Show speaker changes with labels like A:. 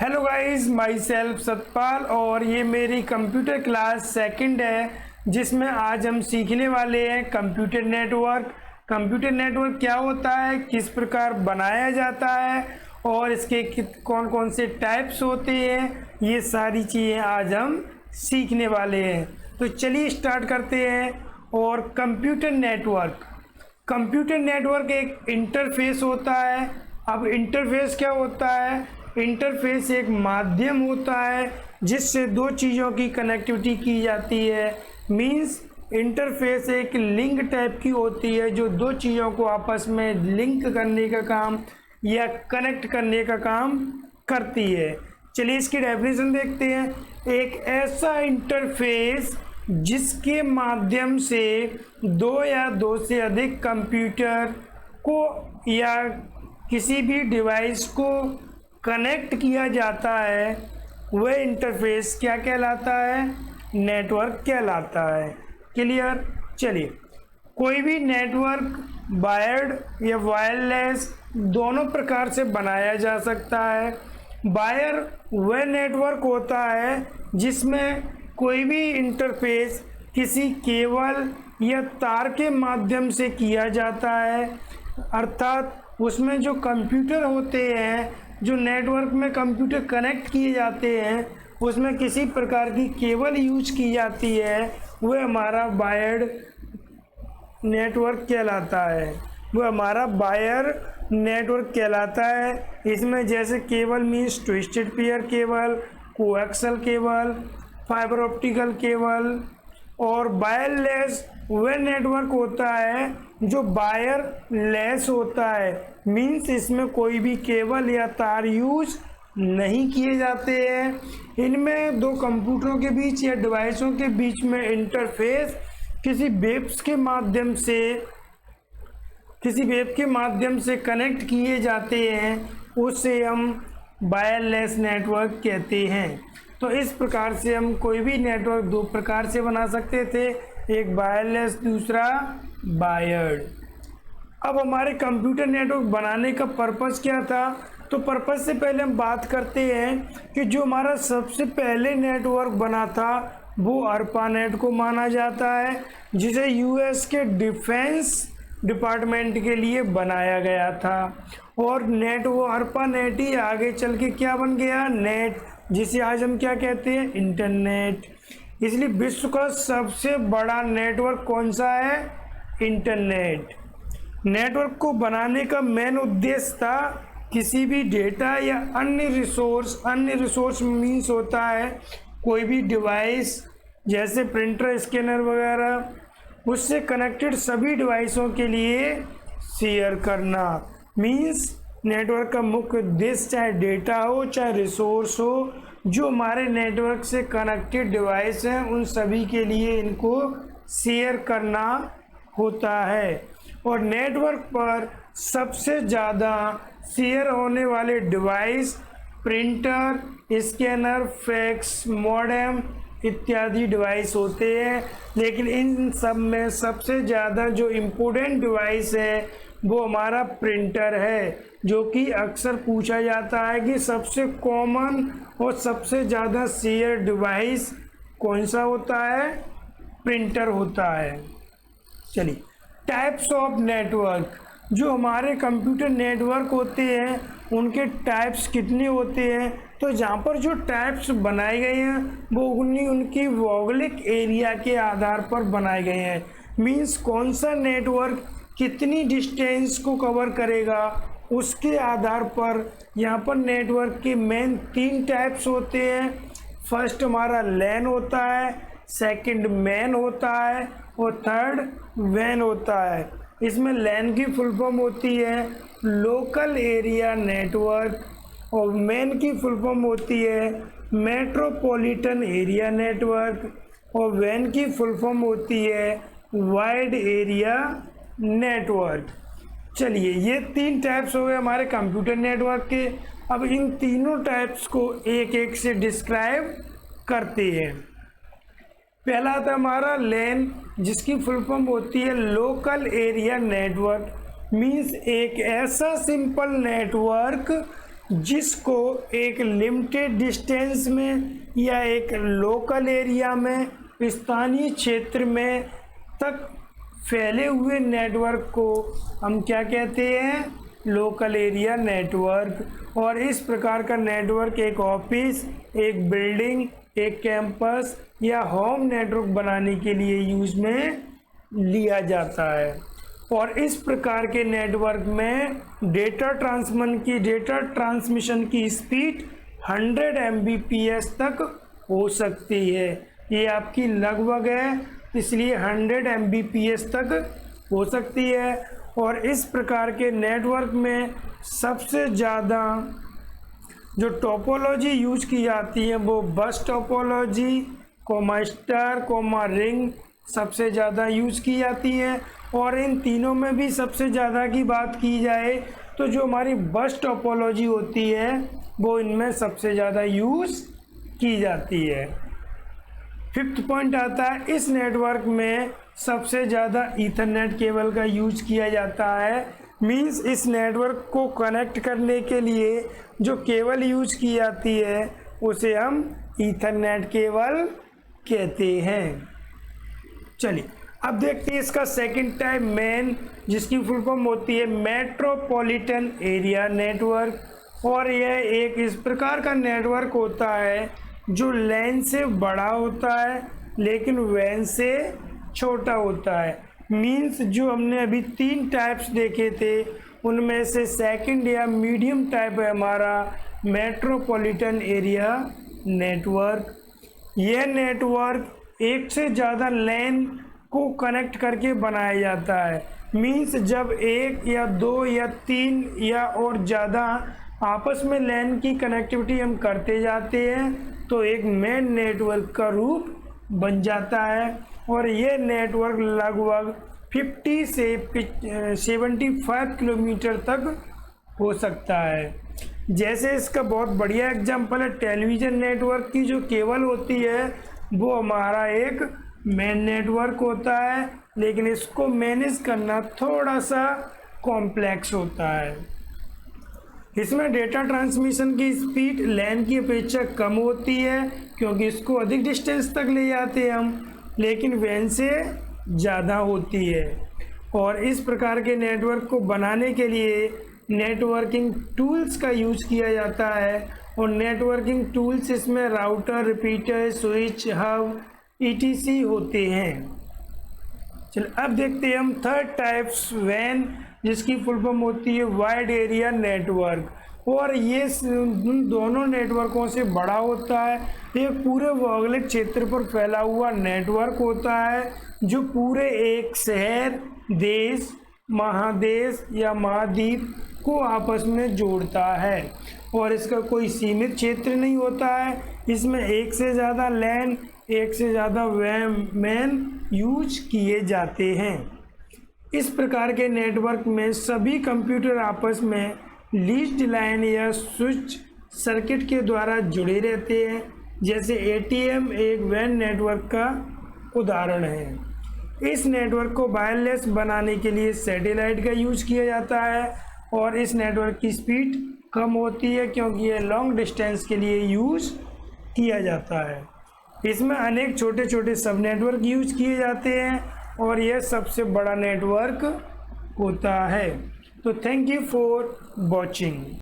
A: Hello guys, my self Satpal और ये मेरी कंप्यूटर क्लास सेकंड है जिसमें आज हम सीखने वाले हैं कंप्यूटर नेटवर्क। कंप्यूटर नेटवर्क क्या होता है, किस प्रकार बनाया जाता है और इसके कौन कौन से टाइप्स होते हैं, ये सारी चीज़ें आज हम सीखने वाले हैं। तो चलिए स्टार्ट करते हैं। और कंप्यूटर नेटवर्क एक इंटरफेस होता है। अब इंटरफेस क्या होता है? इंटरफेस एक माध्यम होता है जिससे दो चीज़ों की कनेक्टिविटी की जाती है। मींस इंटरफेस एक लिंक टाइप की होती है जो दो चीज़ों को आपस में लिंक करने का काम या कनेक्ट करने का काम करती है। चलिए इसकी डेफिनेशन देखते हैं। एक ऐसा इंटरफेस जिसके माध्यम से दो या दो से अधिक कंप्यूटर को या किसी भी डिवाइस को कनेक्ट किया जाता है, वह इंटरफेस क्या कहलाता है? नेटवर्क कहलाता है। क्लियर? चलिए, कोई भी नेटवर्क वायर्ड या वायरलेस दोनों प्रकार से बनाया जा सकता है। वायर वह नेटवर्क होता है जिसमें कोई भी इंटरफेस किसी केबल या तार के माध्यम से किया जाता है, अर्थात उसमें जो कंप्यूटर होते हैं, जो नेटवर्क में कंप्यूटर कनेक्ट किए जाते हैं, उसमें किसी प्रकार की केबल यूज की जाती है, वह हमारा वायर्ड नेटवर्क कहलाता है। वह हमारा वायर नेटवर्क कहलाता है। इसमें जैसे cable means twisted pair cable, coaxial cable, fibre optical cable. और वायरलेस वह नेटवर्क होता है जो वायरलेस होता है, मीन्स इसमें कोई भी केबल या तार यूज नहीं किए जाते हैं। इनमें दो कंप्यूटरों के बीच या डिवाइसों के बीच में इंटरफेस किसी वेब के माध्यम से कनेक्ट किए जाते हैं, उसे हम वायरलेस नेटवर्क कहते हैं। तो इस प्रकार से हम कोई भी नेटवर्क दो प्रकार से बना सकते थे, एक वायरलेस, दूसरा वायर्ड। अब हमारे कंप्यूटर नेटवर्क बनाने का पर्पस क्या था? तो पर्पस से पहले हम बात करते हैं कि जो हमारा सबसे पहले नेटवर्क बना था वो ARPANET को माना जाता है, जिसे यूएस के डिफेंस डिपार्टमेंट के लिए बनाया गया था। और वो ARPANET ही आगे चल के क्या बन गया? नेट, जिसे आज हम क्या कहते हैं? इंटरनेट। इसलिए विश्व का सबसे बड़ा नेटवर्क कौन सा है? इंटरनेट। नेटवर्क को बनाने का मेन उद्देश्य था किसी भी डेटा या अन्य रिसोर्स मीन्स होता है कोई भी डिवाइस जैसे प्रिंटर, स्कैनर वगैरह, उससे कनेक्टेड सभी डिवाइसों के लिए शेयर करना। मीन्स नेटवर्क का मुख्य उद्देश्य चाहे डेटा हो चाहे रिसोर्स हो, जो हमारे नेटवर्क से कनेक्टेड डिवाइस हैं उन सभी के लिए इनको शेयर करना होता है। और नेटवर्क पर सबसे ज़्यादा शेयर होने वाले device printer, scanner, fax, modem इत्यादि डिवाइस होते हैं। लेकिन इन सब में सबसे ज़्यादा जो इम्पोर्टेंट डिवाइस है वो हमारा प्रिंटर है, जो कि अक्सर पूछा जाता है कि सबसे कॉमन और सबसे ज़्यादा शेयर डिवाइस कौन सा होता है? प्रिंटर होता है। चलिए, टाइप्स ऑफ नेटवर्क। जो हमारे कंप्यूटर नेटवर्क होते हैं उनके टाइप्स कितने होते हैं? तो जहाँ पर जो टाइप्स बनाए गए हैं वो उनकी भौगोलिक एरिया के आधार पर बनाए गए हैं। मीन्स कौन सा नेटवर्क कितनी डिस्टेंस को कवर करेगा, उसके आधार पर यहाँ पर नेटवर्क के मेन 3 टाइप्स होते हैं। फर्स्ट हमारा लैन होता है, सेकंड मैन होता है और थर्ड वैन होता है। इसमें लैन की फुल फॉर्म होती है लोकल एरिया नेटवर्क और मैन की फुल फॉर्म होती है मेट्रोपॉलिटन एरिया नेटवर्क और वैन की फुल फॉर्म होती है वाइड एरिया नेटवर्क। चलिए, ये 3 टाइप्स हो गए हमारे कंप्यूटर नेटवर्क के। अब इन तीनों टाइप्स को एक एक से डिस्क्राइब करते हैं। पहला था हमारा लैन, जिसकी फुल फॉर्म होती है लोकल एरिया नेटवर्क। मीन्स एक ऐसा सिंपल नेटवर्क जिसको एक लिमिटेड डिस्टेंस में या एक लोकल एरिया में, स्थानीय क्षेत्र में तक फैले हुए नेटवर्क को हम क्या कहते हैं? Local area network. और इस प्रकार का नेटवर्क एक ऑफिस, एक बिल्डिंग, एक कैंपस या होम नेटवर्क बनाने के लिए यूज में लिया जाता है। और इस प्रकार के नेटवर्क में डेटा ट्रांसमिशन की स्पीड 100 Mbps तक हो सकती है। ये आपकी लगभग है, इसलिए 100 Mbps तक हो सकती है। और इस प्रकार के नेटवर्क में सबसे ज़्यादा जो टोपोलॉजी यूज की जाती है वो बस टोपोलॉजी, स्टार, रिंग सबसे ज़्यादा यूज की जाती है। और इन तीनों में भी सबसे ज़्यादा की बात की जाए तो जो हमारी बस टोपोलॉजी होती है वो इनमें सबसे ज़्यादा यूज की जाती है। 5th पॉइंट आता है, इस नेटवर्क में सबसे ज़्यादा ईथरनेट केबल का यूज किया जाता है। मींस इस नेटवर्क को कनेक्ट करने के लिए जो केबल यूज की जाती है उसे हम ईथरनेट केबल कहते हैं। चलिए अब देखते हैं इसका सेकंड टाइप मेन, जिसकी फुल फॉर्म होती है मेट्रोपॉलिटन एरिया नेटवर्क। और यह एक इस प्रकार का नेटवर्क होता है जो लैन से बड़ा होता है लेकिन वैन से छोटा होता है। मींस जो हमने अभी 3 टाइप्स देखे थे उनमें से सेकंड या मीडियम टाइप है हमारा मेट्रोपॉलिटन एरिया नेटवर्क। यह नेटवर्क एक से ज़्यादा लैन को कनेक्ट करके बनाया जाता है। मींस जब 1 या 2 या 3 या और ज़्यादा आपस में लैन की कनेक्टिविटी हम करते जाते हैं तो एक मेन नेटवर्क का रूप बन जाता है। और ये नेटवर्क लगभग 50 से 75 किलोमीटर तक हो सकता है। जैसे इसका बहुत बढ़िया एग्जांपल है टेलीविज़न नेटवर्क की जो केबल होती है वो हमारा एक मेन नेटवर्क होता है, लेकिन इसको मैनेज करना थोड़ा सा कॉम्प्लेक्स होता है। इसमें डेटा ट्रांसमिशन की स्पीड लैन की अपेक्षा कम होती है क्योंकि इसको अधिक डिस्टेंस तक ले जाते हैं हम, लेकिन वैन से ज़्यादा होती है। और इस प्रकार के नेटवर्क को बनाने के लिए नेटवर्किंग टूल्स का यूज किया जाता है। और नेटवर्किंग टूल्स इसमें router, repeater, switch, hub etc होते हैं। चलिए अब देखते हैं हम थर्ड टाइप्स वैन, जिसकी फुल फॉर्म होती है वाइड एरिया नेटवर्क। और ये दोनों नेटवर्कों से बड़ा होता है। ये पूरे भौगोलिक क्षेत्र पर फैला हुआ नेटवर्क होता है जो पूरे एक शहर, देश, महादेश या महाद्वीप को आपस में जोड़ता है। और इसका कोई सीमित क्षेत्र नहीं होता है। इसमें एक से ज़्यादा लैन, एक से ज़्यादा मैन यूज किए जाते हैं। इस प्रकार के नेटवर्क में सभी कंप्यूटर आपस में लीज्ड लाइन या स्विच सर्किट के द्वारा जुड़े रहते हैं। जैसे ATM एक वैन नेटवर्क का उदाहरण है। इस नेटवर्क को वायरलेस बनाने के लिए सैटेलाइट का यूज किया जाता है और इस नेटवर्क की स्पीड कम होती है क्योंकि यह लॉन्ग डिस्टेंस के लिए यूज किया जाता है। इसमें अनेक छोटे छोटे सब नेटवर्क यूज किए जाते हैं और यह सबसे बड़ा नेटवर्क होता है। तो थैंक यू फॉर वॉचिंग।